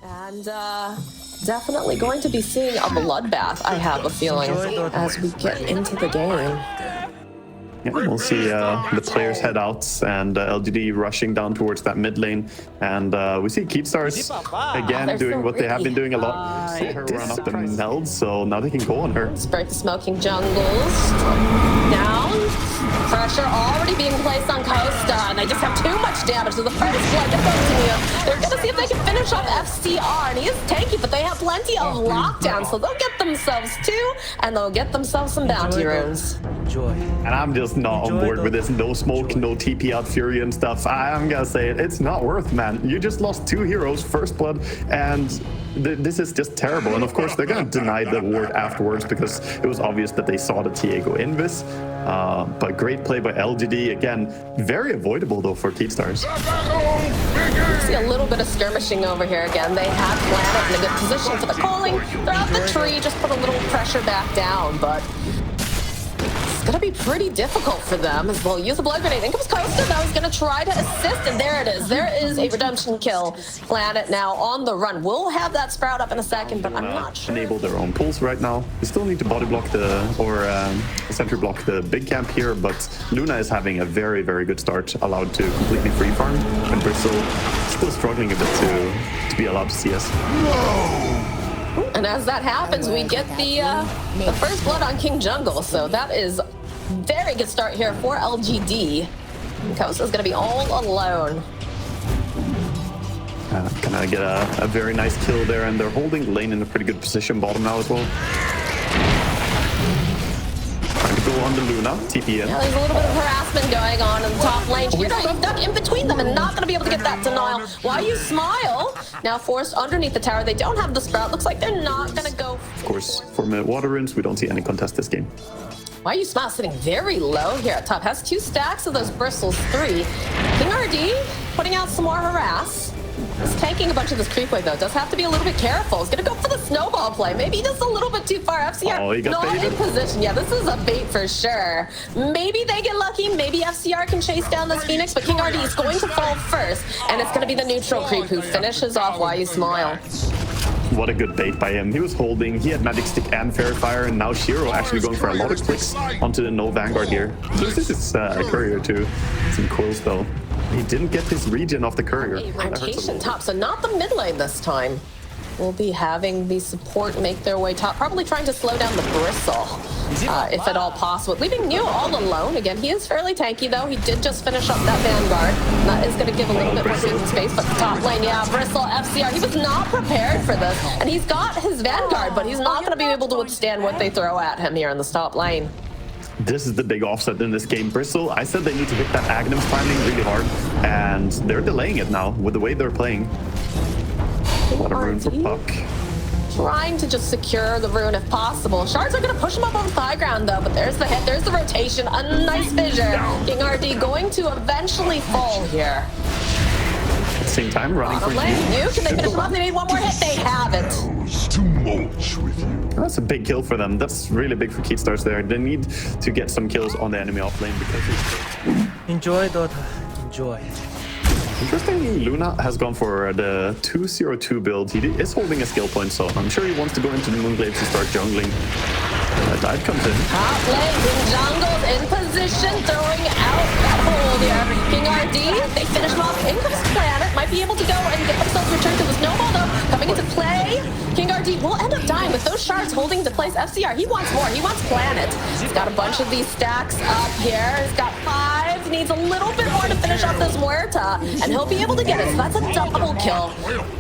And definitely going to be seeing a bloodbath, I have a feeling, as we get into the game. Yeah, we'll see the players head out and LGD rushing down towards that mid lane. And we see Keepstars again doing what they have been doing a lot. See her run up the meld, so now they can go on her. Sprite the smoking jungles. Down. Pressure already being placed on Costa, and they just have too much damage. So the first blood gets out to me. They're going to see if they can finish off FCR, and he is tanky, but they have plenty of lockdown, so they'll get themselves two, and they'll get themselves some bounty runes. And I'm just not on board with this no smoke, no TP out Fury and stuff. I'm gonna say it, it's not worth, man. You just lost two heroes, first blood, and this is just terrible. And of course, they're gonna deny the award afterwards because it was obvious that they saw the TA go invis. But great play by LGD. Again, very avoidable though for Keepstars. See a little bit of skirmishing over here again. They have Planet in a good position for the calling. They're out the tree, just put a little pressure back down, but it's gonna be pretty difficult for them as they'll use a blood grenade. I think it was Costa that was gonna try to assist, and there it is. There is a redemption kill. Planet now on the run. We'll have that sprout up in a second, but I'm not sure. Enable their own pulls right now. We still need to body block sentry block the big camp here, but Luna is having a very, very good start, allowed to completely free farm, and Bristle still struggling a bit to be allowed to CS. And as that happens, we get the first blood on King Jungle. So that is very good start here for LGD. Kosa's gonna be all alone. Gonna get a very nice kill there, and they're holding lane in a pretty good position bottom now as well. Trying to go on the Luna, TP in. Yeah, there's a little bit of harassment going on in the top lane. You're stuck in between them and not gonna be able to get that denial. Why you smile? Now forced underneath the tower. They don't have the sprout. Looks like they're not gonna go. Of course, for water runes, we don't see any contest this game. Why you smile sitting very low here at top. Has 2 stacks of those bristles, 3. King RD putting out some more harass. He's taking a bunch of this creep wave though. Does have to be a little bit careful. He's gonna go for the snowball play. Maybe just a little bit too far. FCR not in position. Yeah, this is a bait for sure. Maybe they get lucky. Maybe FCR can chase down this Phoenix, but King RD is going to fall first, and it's gonna be the neutral creep who finishes off Why You Smile. What a good bait by him. He was holding, he had Magic Stick and Fair Fire, and now Shiro actually going for a lot of clicks onto the no Vanguard here. This is a courier too. Some quills though. He didn't get his regen off the courier. Rotation top, so not the mid lane this time. We'll be having the support make their way top, probably trying to slow down the Bristle, if at all possible. Leaving Neo all alone again. He is fairly tanky though. He did just finish up that Vanguard. That is going to give a little bit more breathing space, but the top lane, yeah, Bristle, FCR, he was not prepared for this. And he's got his Vanguard, but he's not going to be able to withstand what they throw at him here in the top lane. This is the big offset in this game. Bristle, I said they need to hit that Aghanim timing really hard, and they're delaying it now with the way they're playing. What a rune for Puck. Trying to just secure the rune if possible. Shards are going to push him up on the high ground though, but there's the hit, there's the rotation, a nice fissure. King RD going to eventually fall here. At the same time, running for Nuke. Can they finish him off? They need one more hit. They have it. That's a big kill for them. That's really big for Keepstars there. They need to get some kills on the enemy off lane because enjoy Dota. Enjoy. Interestingly, Luna has gone for the 2-0-2 build. He is holding a skill point, so I'm sure he wants to go into the Moonglaive to start jungling. Dive comes in. Top lane, King Jungle's in position, throwing out that hold here. King RD, they finish him off. In comes Planet, might be able to go and get themselves returned to the snowball though. Coming into play, King RD will end up dying with those shards holding to place. FCR, he wants more, he wants Planet. He's got a bunch of these stacks up here. He's got 5, needs a little bit more to finish off this Muerta, and he'll be able to get it. So that's a double kill.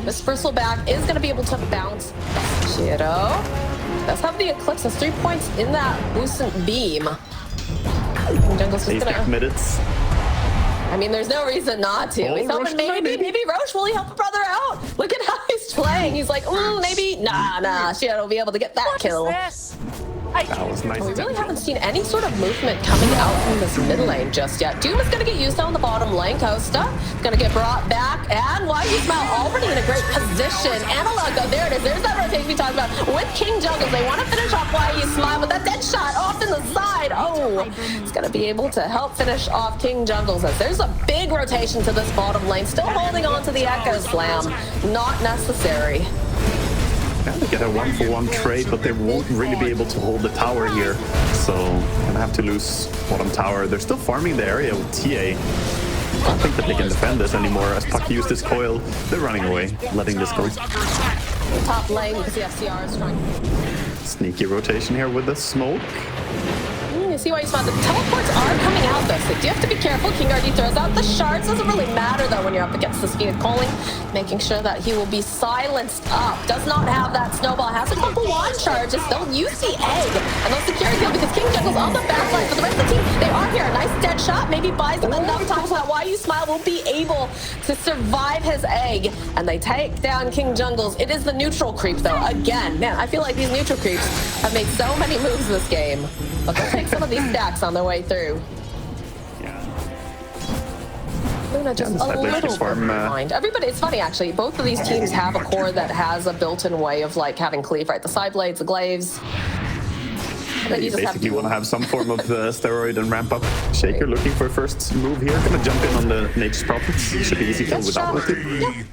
This Bristleback is going to be able to bounce. Shiro does have the Eclipse, has 3 points in that Lucent Beam. Jungle's just gonna committed. I mean, there's no reason not to. He's hoping maybe Roche will he help a brother out? Look at how he's playing. He's like, maybe, nah, Shiro will be able to get that kill. That was nice. We really haven't seen any sort of movement coming out from this mid lane just yet. Doom is going to get used on the bottom lane. Costa going to get brought back. And YU Smile already in a great position. Analog, there it is. There's that rotation we talked about with King Jungles. They want to finish off YU Smile, but that dead shot off in the side. Oh, it's going to be able to help finish off King Jungles as there's a big rotation to this bottom lane. Still holding on to the Echo Slam. Not necessary. They get a 1-for-1 trade, but they won't really be able to hold the tower here. So, gonna have to lose bottom tower. They're still farming the area with TA. I don't think that they can defend this anymore. As Puck used his coil, they're running away, letting this go. Top lane because the FCR is trying. Sneaky rotation here with the smoke. You see why you saw the teleports are coming out though, so you have to be careful. King RD throws out the shards. Doesn't really matter though when you're up against this Phoenix calling, making sure that he will be silenced up. Does not have that snowball. Has a couple wand charges. They'll use the egg and they'll secure the kill because King Jungle's on the back line. For the rest of the team, they are here. A nice dead shot. Maybe buys them enough time so that YU Smile will be able to survive his egg. And they take down King Jungles. It is the neutral creep though. Again, man, I feel like these neutral creeps have made so many moves this game. But they'll take some of these stacks on their way through. Yeah. Luna just a little bit behind. Everybody, it's funny actually, both of these teams have a core that has a built-in way of like having cleave, right? The side blades, the glaives. You basically want to have some form of steroid and ramp up. Shaker looking for a first move here. Gonna jump in on the Nature's Prophets. Should be easy kill without ulti. Yep.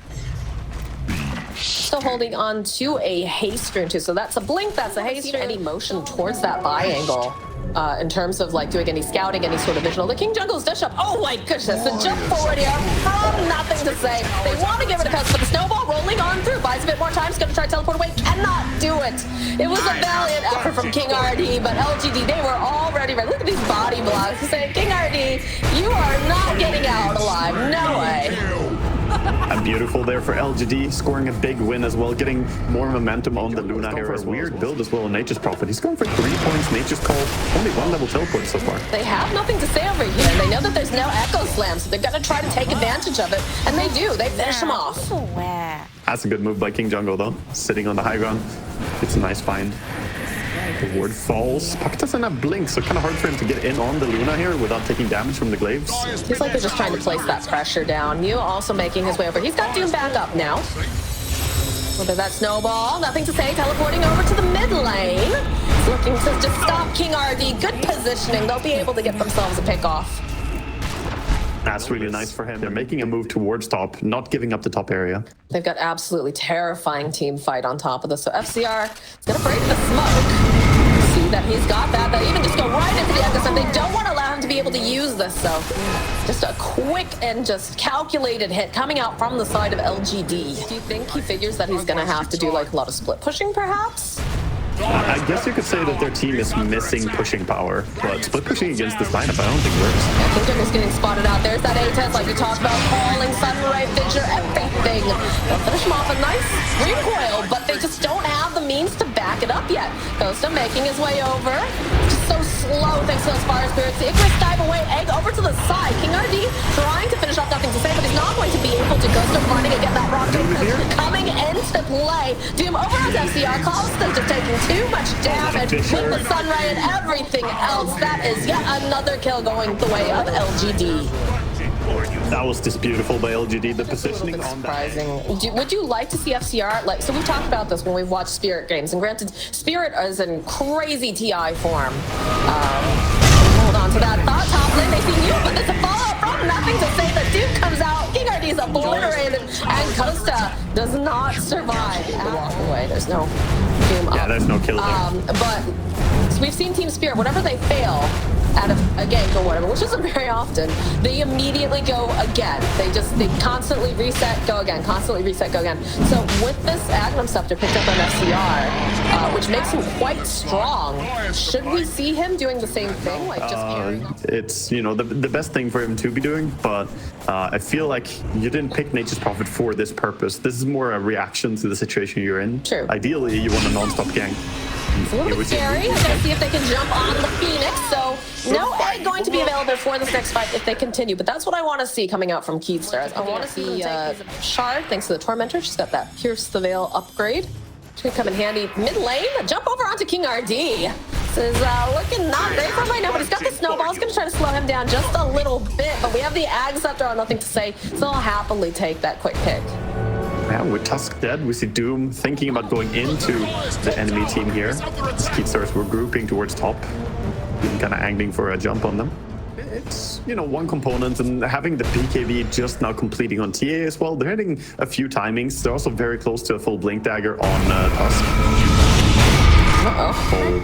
Still holding on to a haste rune too. So that's a blink, that's a haste rune. Any motion towards that buy angle. In terms of like doing any scouting, any sort of visual. The King Jungle's dash up. Oh my goodness, the jump forward here from nothing to say. They want to give it a cuss, but the snowball rolling on through. Buys a bit more time, he's going to try to teleport away. Cannot do it. It was a valiant effort from King RD, but LGD, they were already ready. Look at these body blocks. He's saying, King RD, you are not getting out alive. No way. And beautiful there for LGD, scoring a big win as well, getting more momentum on the Luna here as well. Weird build as well, Nature's Prophet. He's going for 3 points, Nature's Call, only 1 level teleport so far. They have nothing to say over here. They know that there's no Echo Slam, so they're going to try to take advantage of it. And they do. They finish him off. That's a good move by King Jungle though, sitting on the high ground. It's a nice find. The ward falls. Puck doesn't have blink, so kind of hard for him to get in on the Luna here without taking damage from the glaives. Feels like they're just trying to place that pressure down. Mew also making his way over. He's got Doom back up now. A little bit of that snowball. Nothing to say. Teleporting over to the mid lane. He's looking to just stop King RD. Good positioning. They'll be able to get themselves a pick off. That's really nice for him. They're making a move towards top, not giving up the top area. They've got absolutely terrifying team fight on top of this. So FCR is going to break the smoke. See that he's got that. They'll even just go right into the Echo Slam. They don't want to allow him to be able to use this. So just a quick and just calculated hit coming out from the side of LGD. Do you think he figures that he's going to have to do like a lot of split pushing perhaps? I guess you could say that their team is missing pushing power, but split pushing against this lineup I don't think works. Yeah, King Jungle's getting spotted out. There's that A-test like we talked about, calling, Sunray, Fidger, everything. They'll finish him off a nice recoil, but they just don't have the means to back it up yet. Costa making his way over. Just so slow thanks to those fire spirits. The Icarus dive away, egg over to the side. King RD trying to finish off, nothing to say, but he's not going to be able to. Costa running and get that rocket coming into play. Doom over on FCR. Costa just taking too much damage with the Sunray and everything else. That is yet another kill going the way of LGD. That was just beautiful by LGD. The positioning on that. Would you like to see FCR? Like, so we've talked about this when we've watched Spirit games, and granted, Spirit is in crazy TI form. Hold on to that thought. Top lane, they see you, but there's a follow-up from nothing to say. The Duke comes out. King RD is obliterated, and Costa does not survive. Walk away. There's no Doom up. Yeah, there's no kill there. But so we've seen Team Spirit, whenever they fail out of a gank or whatever, which isn't very often, they immediately go again. They constantly reset, go again, constantly reset, go again. So with this Agnum Scepter picked up on FCR, which makes him quite strong, should we see him doing the same thing, like just carrying up? It's, you know, the best thing for him to be doing, but I feel like you didn't pick Nature's Prophet for this purpose. This is more a reaction to the situation you're in. True. Ideally, you want a non-stop gank. It's a little bit scary. They're going to see if they can jump on the Phoenix. So no egg going to be available for this next fight if they continue. But that's what I want to see coming out from Keithster. I want to see Shard, thanks to the Tormentor. She's got that Pierce the Veil upgrade. It's going to come in handy mid lane. Jump over onto King RD. This is looking not great for him right now, but he's got the snowball. He's going to try to slow him down just a little bit, but we have the Ag Scepter on nothing to say, so I'll happily take that quick pick. Yeah, with Tusk dead, we see Doom thinking about going into the enemy team here. Speedstars were grouping towards top, even kind of angling for a jump on them. It's, you know, one component, and having the PKB just now completing on TA as well. They're hitting a few timings. They're also very close to a full Blink Dagger on Tusk.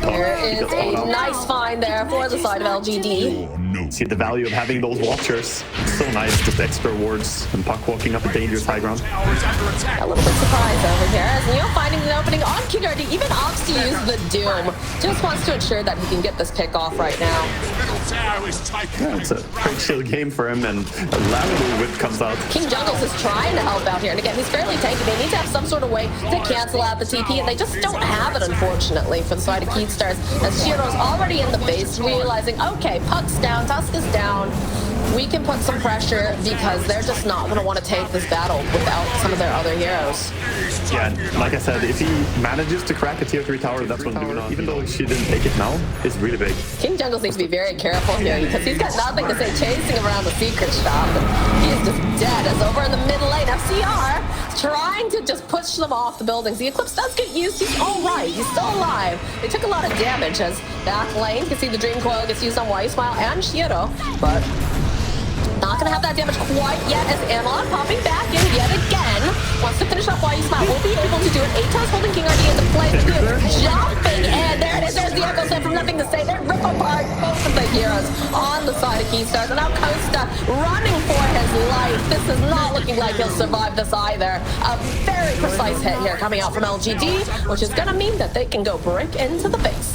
There is a nice find there for the side of LGD. See the value of having those watchers. It's so nice, just extra wards and Puck walking up a dangerous high ground. A little bit surprised over here as Neo finding an opening on King RD, even opts to use the Doom. Just wants to ensure that he can get this pick off right now. Yeah, it's a pretty chill game for him, and a Lavable Whip comes out. King Jungles is trying to help out here, and again, he's fairly tanky. They need to have some sort of way to cancel out the TP, and they just don't have it, unfortunately, for the side of Keystars. As Shiro's already in the base, realizing, okay, Puck's down, Tusk is down. We can put some pressure because they're just not going to want to take this battle without some of their other heroes. Yeah, like I said, if he manages to crack a tier 3 tower, that's what Luna, even though she didn't take it now, is really big. King Jungles needs to be very careful here because he's got nothing to say chasing around the secret shop. And he is just dead as over in the mid lane, FCR trying to just push them off the buildings. The Eclipse does get used. He's all right. He's still alive. They took a lot of damage as back lane. You can see the Dream Coil gets used on Smile and Shiro, but not going to have that damage quite yet as Analog popping back in yet again. Wants to finish off Smile. Will be able to do it. Atos holding King RD into play. Jumping, and there it is. There's the Echo Set from nothing to say. They rip apart both of the heroes on the side of Keystars. And now Costa running for his life. This is not looking like he'll survive this either. A very precise hit here coming out from LGD, which is going to mean that they can go break into the base.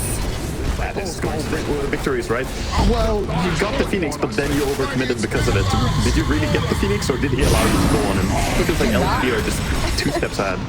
That is small victories, right? Well, you got the Phoenix, but then you overcommitted because of it. Did you really get the Phoenix, or did he allow you to go on him? Because like LGD are just 2 steps ahead.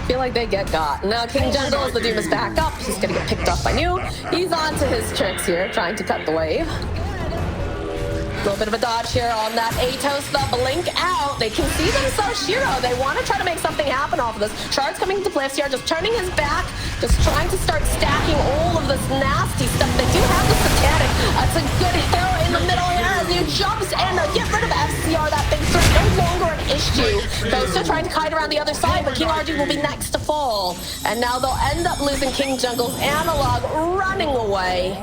Feel like they get got. Now King Jungle, as the Doom is back up, he's gonna get picked off by New. He's on to his tricks here, trying to cut the wave. A little bit of a dodge here on that Atos, the blink out. They can see themselves Shiro. They want to try to make something happen off of this. Shard's coming into play. FCR just turning his back, just trying to start stacking all of this nasty stuff. They do have the Satanic. That's a good hero in the middle here as he jumps in to get rid of FCR. That big threat no longer an issue. Ghost are trying to kite around the other side, but King RG will be next to fall. And now they'll end up losing King Jungle's Analog running away.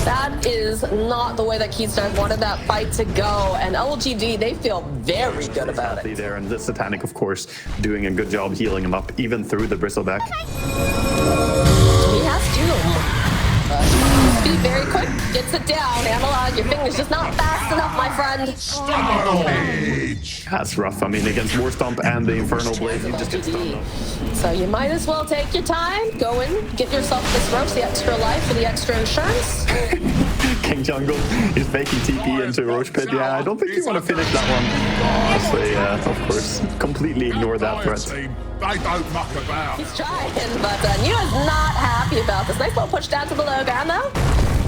That is not the way that Keystars wanted that fight to go, and LGD, they feel very good about it. There, and the Satanic, of course, doing a good job healing him up, even through the Bristleback. He has Doom. Be very quick, gets it down. Analog, your finger's just not fast enough, my friend. That's rough. I mean, against War Stomp and the Infernal Blade, you just get stunned. So you might as well take your time, go in, get yourself this roach, the extra life for the extra insurance. King Jungle is making TP into Roach Pit. Yeah, I don't think you want to finish that one. Honestly, of course, completely ignore that threat. They don't muck about. He's trying, but New is not happy about this. Nice little push down to the low ground, though.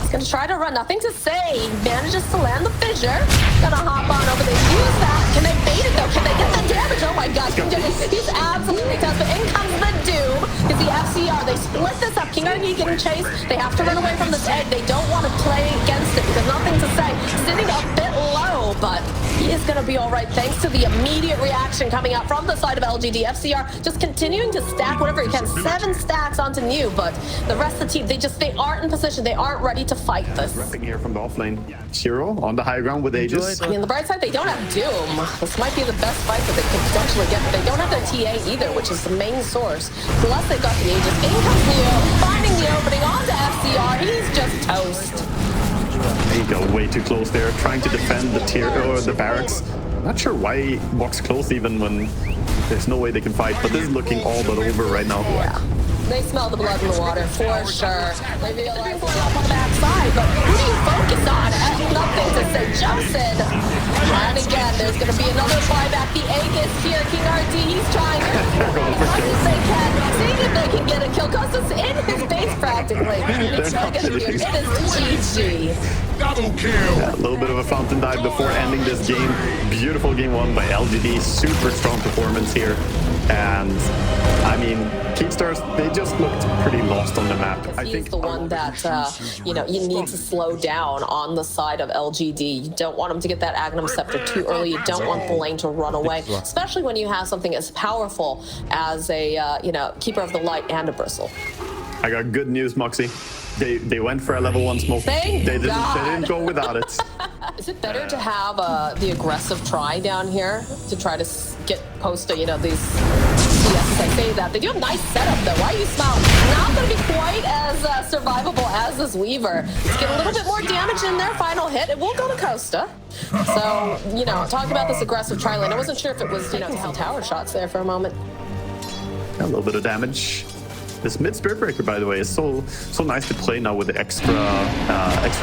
He's going to try to run, nothing to say. He manages to land the fissure. Gonna hop on over there, use that. Can they bait it, though? Can they get the damage? Oh my god, he's absolutely tough, but in comes the Doom. Is the FCR, they split this up. King RG getting chased. They have to run away from this egg. They don't want to play against it because nothing to say. Sitting a bit low, but he is going to be all right thanks to the immediate reaction coming out from the side of LGD. FCR just continuing to stack whatever he can. 7 stacks onto New, but the rest of the team, they aren't in position. They aren't ready to fight this. Repping here from the offlane. Shiro on the high ground with Aegis. I mean, on the bright side, they don't have Doom. This might be the best fight that they could potentially get, but they don't have their TA either, which is the main source. Plus, they've got the Aegis. In comes Neo, finding the opening onto FCR. He's just toast. There you go, way too close there, trying to defend the tier or the barracks. Not sure why he walks close even when there's no way they can fight, but this is looking all but over right now. Yeah. They smell the blood in the water, for sure. They realize they're up on the backside, but who do you focus on? Nothing to say. Jumps in. And again, there's going to be another flyback. The Aegis here. King RD, he's trying as much as they can. Seeing if they can get a kill. Costa's in his base practically. It's not going to be it. It is GG. Double kill. Yeah, a little bit of a fountain dive before ending this game. Beautiful game won by LGD. Super strong performance here. And I mean, Keystars, they just looked pretty lost on the map. Because I he's think the one that, you know, you need to slow down on the side of LGD. You don't want him to get that Agnum Scepter too early. You don't want the lane to run away, especially when you have something as powerful as a, you know, Keeper of the Light and a Bristle. I got good news, Moxie. They went for a level 1 smoke. Thank They didn't God. go without it. Is it better to have the aggressive try down here to try to get Costa, you know, these CS, I say that. They do a nice setup though. Why you smile? Not going to be quite as survivable as this Weaver. Let's get a little bit more damage in their final hit. It will go to Costa. So, you know, talking about this aggressive tri lane, I wasn't sure if it was, you know, some tower shots there for a moment. A little bit of damage. This mid Spirit Breaker, by the way, is so nice to play now with the extra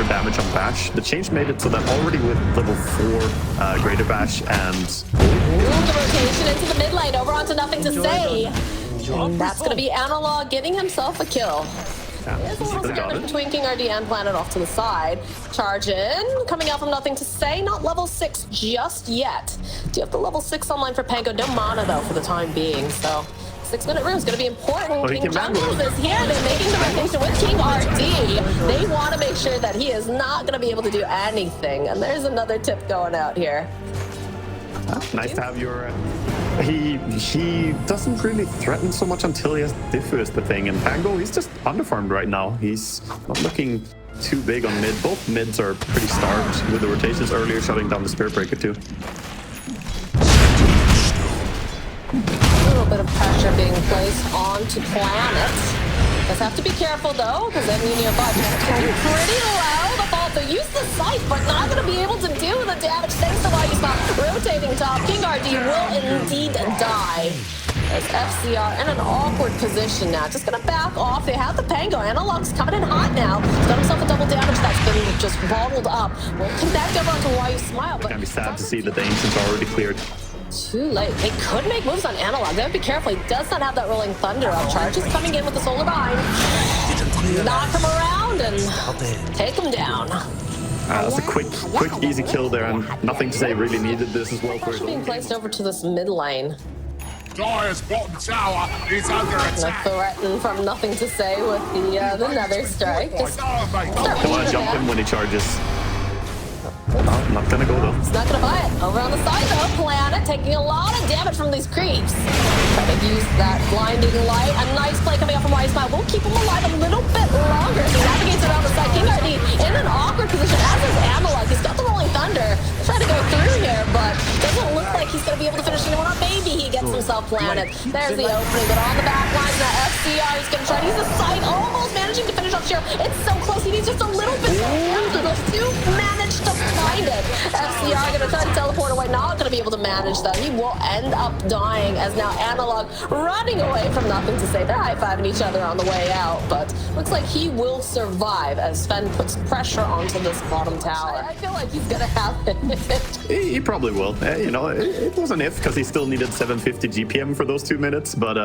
damage on Bash. The change made it so that already with level 4 Greater Bash and... Move the rotation into the mid lane, over onto Nothing to Say. And that's going to be Analog getting himself a kill. There's a little skirmish between King RD and Planet off to the side. Charge in, coming out from Nothing to Say, not level 6 just yet. Do you have the level 6 online for Pango? No mana though for the time being, so... 6-minute room is going to be important. King Jungles is here. They're making the rotation with King RD. They want to make sure that he is not going to be able to do anything. And there's another tip going out here. Nice to have your... He doesn't really threaten so much until he has Diffu is the thing. And Pango, he's just underfarmed right now. He's not looking too big on mid. Both mids are pretty starved with the rotations earlier, shutting down the Spirit Breaker too. A little bit of pressure being placed onto Planet. Just have to be careful though, because enemy nearby is getting pretty low. The fault to use the sight, but not going to be able to do the damage thanks to why he's not rotating top. King RD will indeed die. As FCR in an awkward position now. Just going to back off. They have the Pango. Analog's coming in hot now. He's got himself a double damage that's been just bottled up. Will connect over onto Why You Smile. It's going to be sad to see that the Ancient's already cleared. Too late. They could make moves on Analog. They have to be careful. He does not have that rolling thunder up. Charge is coming in with the solar behind. Knock him around and take him down. That's a quick, easy kill there, and Nothing to Say really needed this as well. Pressure being placed over to this mid lane. Dire's bottom tower is under attack. Threaten from Nothing to Say with the Nether Strike. Just Don't want to jump him when he charges. Oh, not gonna go though. It's not gonna buy it. Over on the side though, Planet taking a lot of damage from these creeps. Trying to use that blinding light. A nice play coming up from Wise Smile. We'll keep him alive a little bit longer. He navigates around the side. King RD in an awkward position, as is Analog. He's got the rolling thunder. Trying to go through here, but doesn't look like he's gonna be able to finish anyone off. Maybe he gets himself Planet. There's the opening, but on the back line, that FCR, he's gonna try to use the sight. Almost managing to finish off Shiro. It's so close. He needs just a little bit more. Those two managed to find it. FCR gonna try to teleport away, not gonna be able to manage that. He will end up dying as now Analog running away from Nothing to Say. They're high-fiving each other on the way out, but looks like he will survive as Sven puts pressure onto this bottom tower. I feel like he's gonna have it. He probably will. You know, it was an if because he still needed 750 GPM for those 2 minutes, but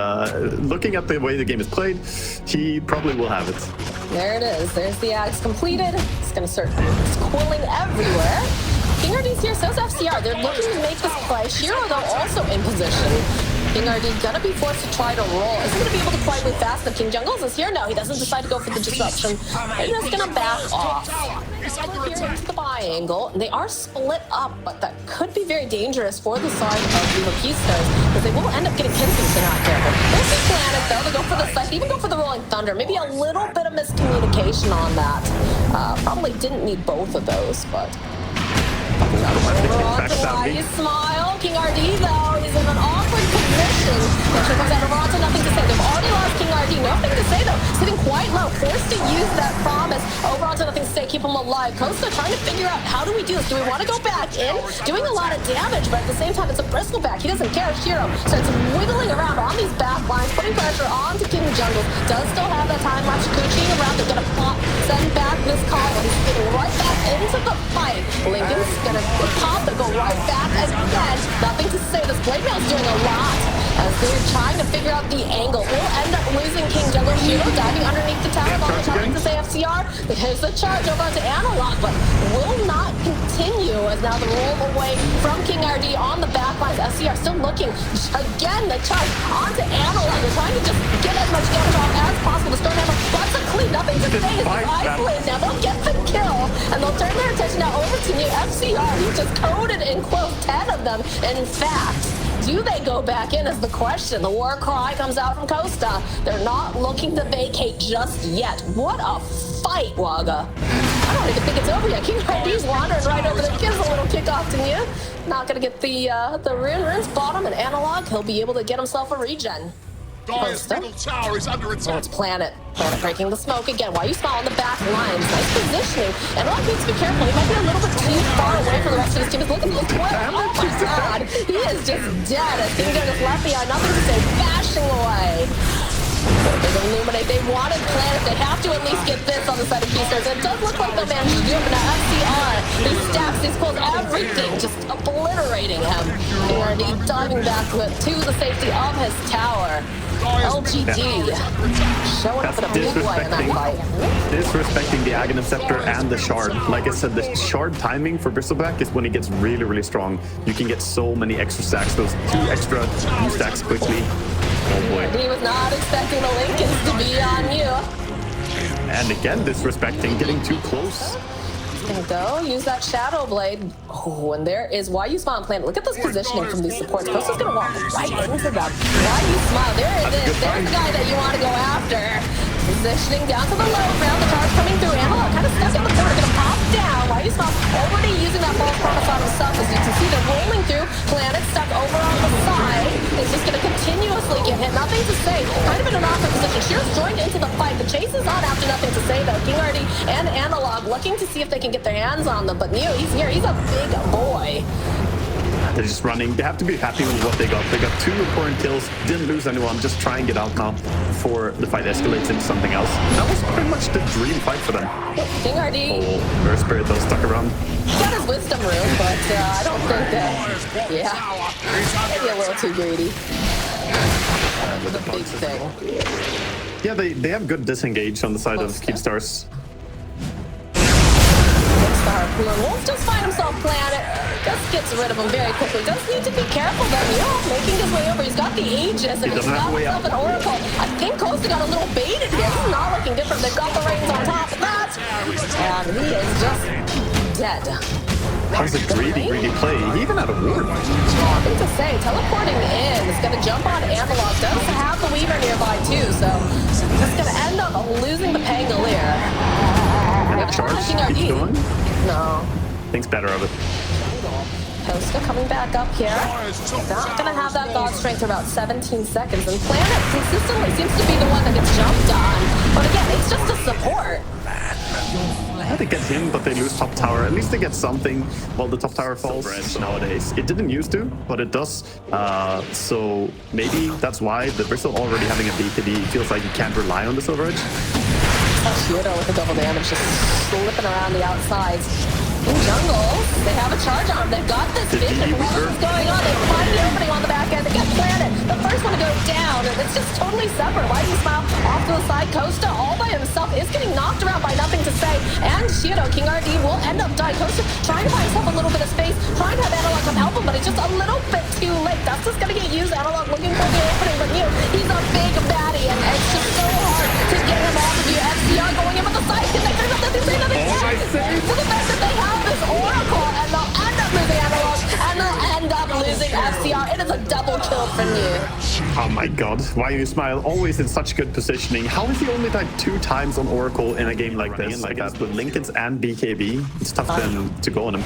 looking at the way the game is played, he probably will have it. There it is. There's the axe completed. It's gonna start squilling everywhere. King RD's here, so's FCR. They're looking to make this play. Shiro, though, also in position. King RD gonna be forced to try to roll. Is he gonna be able to quite move fast? The King Jungles is here. No, he doesn't decide to go for the disruption. He's just gonna back off. Here into the buy angle. They are split up, but that could be very dangerous for the side of Vivo Keystars, because they will end up getting Kinsey if they're not careful. We'll see Planet, though. They go for the side, even go for the rolling thunder. Maybe a little bit of miscommunication on that. Probably didn't need both of those, but... Why you smile? King RD, though, he's in an awkward position. Pressure comes out of Ronto, Nothing to Say. They've already lost King RD. Nothing to Say, though. Sitting quite low. Forced to use that promise. Over onto Nothing to Say. Keep him alive. Costa trying to figure out, how do we do this? Do we want to go back in? Doing a lot of damage, but at the same time, it's a bristle back. He doesn't care. Shiro starts wiggling around on these back lines, putting pressure onto King Jungle. Does still have that time lapse. Cooching around. They're going to pop, send back this call. He's getting right back into the fight. Lincoln's going to pop. They go right back again. Nothing to Say. This blade mail's doing a lot as they're trying to figure out the angle. We'll end up losing King Jungle. Shiro diving underneath the tower. Nothing to Say FCR. Here's the charge over onto Analog, but will not continue as now the roll away from King RD on the back lines. FCR still looking again. The charge onto Analog. They're trying to just get as much damage off as possible to start the this face. fight, man. Isolated now. They'll get the kill, and they'll turn their attention now over to new FCR. He just coded in quote 10 of them. In fact, do they go back in is the question. The war cry comes out from Costa. They're not looking to vacate just yet. What a fight, Waga. I don't even think it's over yet. King ID's wandering right over there. Gives a little kickoff to New. Not gonna get the runes bottom and analog. He'll be able to get himself a regen. Dire's middle tower is under Oh, attack. it's Planet. Planet breaking the smoke again. Why you smile on the back lines? Nice positioning. And Analog needs to be careful. He might be a little bit too far away from the rest of his team. Look at those 12. Oh my god. He is just dead. As King just left behind. Nothing to say. Bashing away. They illuminate. They wanted Planet. They have to at least get this on the side of Keystars. It does look like they managed to do it. Now FCR. He stacks, he pulls everything. Just obliterating him. And he's diving back to the safety of his tower. LGD showing up in a big way in that fight. Disrespecting the Aghanim Scepter and the Shard. Like I said, the Shard timing for Bristleback is when it gets really, really strong. You can get so many extra stacks, those 2 extra stacks quickly. Oh boy. He was not expecting the Lincolns to be on you. And again, disrespecting, getting too close. Gonna go use that Shadow Blade. Oh, and there is Why You Smile Planet. Look at this positioning from these supports. Costa's gonna walk right into them. Why You Smile. There it is. There's the guy that you want to go after. Positioning down to the low ground. The charge coming through. Analog kind of stuck in the corner. Gonna pop down. Why You Smile already using that false promise on himself. As you can see, they're rolling through. Planet stuck over on the side. It's just gonna continuously get hit. Nothing to say. Kind of in an awkward position. Shears joined into the fight. The chase is on after Nothing to Say though. King Artie and Analog looking to see if they can get their hands on them. But Neo, he's here. He's a big boy. They're just running. They have to be happy with what they got. They got 2 important kills, didn't lose anyone. Just try and get out now before the fight escalates into something else. That was pretty much the dream fight for them. King Artie. Oh, Earth Spirit though stuck around. He got his wisdom room, but I don't think that. Yeah, maybe a little too greedy. With a big thing. Yeah, they have good disengage on the side of Keepstars. Wolf just find himself Planet. Just gets rid of him very quickly. Does need to be careful though. Neo making his way over. He's got the Aegis and he's got himself an Oracle. I think Costa got a little baited here. This is not looking different. They've got the reins on top of that. And he is just dead. That was a greedy play. He even had a ward. Nothing to say. Teleporting in. It's going to jump on Analog. Does have the Weaver nearby too, so it's going to end up losing the Pangolier. Charge keeps going? No. Thinks better of it. Costa coming back up here. Not going to have that God Strength for about 17 seconds. And Planet consistently seems to be the one that gets jumped on. But again, it's just a support. I had to get him, but they lose top tower. At least they get something while the top tower falls nowadays. It didn't used to, but it does. So maybe that's why the Bristol already having a BKB feels like you can't rely on the Silver Edge. Shido with the double damage, just slipping around the outsides. In jungle, they have a charge on them. They've got this vision for what's going on. They find the opening on the back end. They get Planet. The first one to go down. And it's just totally separate. Why do you smile off to the side? Costa all by himself is getting knocked around by Nothing to Say. And Shido, King RD will end up dying. Costa trying to buy himself a little bit of space, trying to have Analog come help him, but it's just a little bit too late. That's just going to get used. Analog looking for the opening, but he's a big baddie, and it's just so hard to get him off of you. FCR going in with the side. Can they figure out Nothing to Say? Nothing to Say. To the fact that they have this Oracle, and they'll end up losing Analog, and they'll end up losing FCR. It is a double kill for New. Oh my god, Why You Smile, always in such good positioning. How is he only died 2 times on Oracle in a game like this? Like that with Lincolns and BKB, it's tough then to go on him.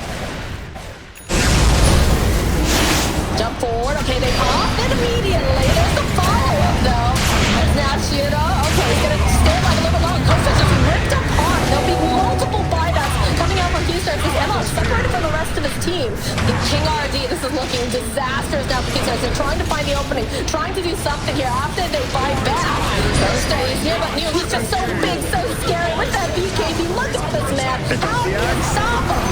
Jump forward, okay, they off it immediately. There's the follow-up though. It's now Shido. Okay, he's gonna stay like a little bit longer. Costa just ripped apart. There'll be multiple buybacks coming out from Keystars. This Analog separated from the rest of his team. The King RD, this is looking disastrous now for Keystars. They're trying to find the opening, trying to do something here after they fight back. Costa is here, but New, he's just so big, so scary. With that BKB, look at this man. How do you stop him?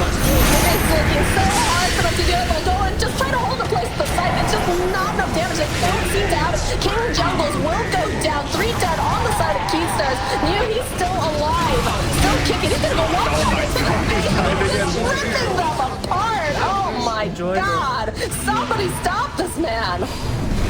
It's looking so hard for them to do it. They'll go and just try to hold the place at the site. It's just not enough damage. They don't seem to have it. King Jungles will go down. 3 dead on the side of Keystars. New, he's still alive. Still kicking. He's gonna go one shot into the face. He's ripping them apart. Oh my god. Somebody stop this man.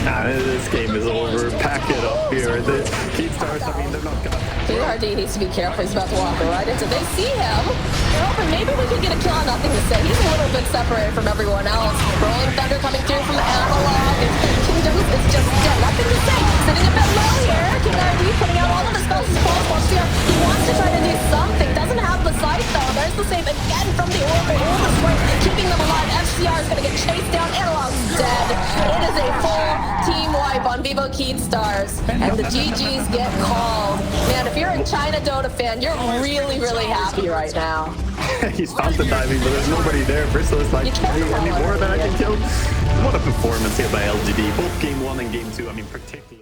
Nah, this game is over. Pack it up here. The Keystars, I mean, they're not gonna... King RD needs to be careful. He's about to walk right into. They see him. They're hoping maybe we can get a kill on Nothing to Say. He's a little bit separated from everyone else. Rolling Thunder coming through from the Analog. Kingdoms is just dead. Nothing to Say. Sitting a bit low here. King RD putting out all of his spells as false here. He wants to try to do something. Doesn't have the sight though. There's the save again from the Orbital. All the strength keeping them alive. FCR is going to get chased down. Analog's dead. It is a full team wipe on Vivo Keystars. And the GGs get called. Man, if you're a China Dota fan, you're really, really happy right now. He's fountain diving, but there's nobody there. Bristol is like, any more that I can kill? What a performance here by LGD. Both game 1 and game 2, I mean, particularly.